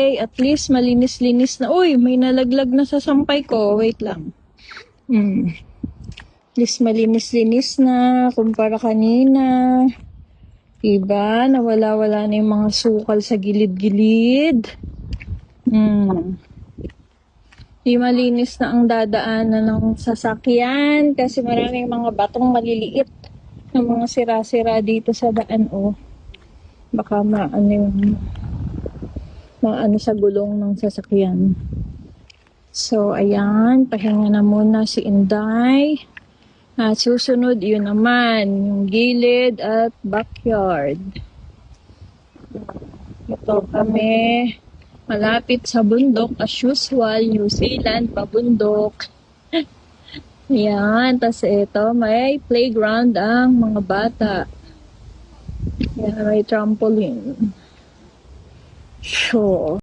Okay, at least malinis-linis na. Uy, may nalaglag na sa sampay ko. Wait lang. At least malinis-linis na kumpara kanina. Diba? Nawala-wala na yung mga sukal sa gilid-gilid. Di malinis na ang dadaanan ng sasakyan kasi maraming mga batong maliliit na mga sira-sira dito sa daan. Baka maano sa gulong ng sasakyan. So, ayan, pahinga na muna si Inday. At susunod, yun naman, yung gilid at backyard. Ito kami, malapit sa bundok, as usual, New Zealand, pabundok. Ayan, tas ito, may playground ang mga bata. Ayan, may trampoline. So,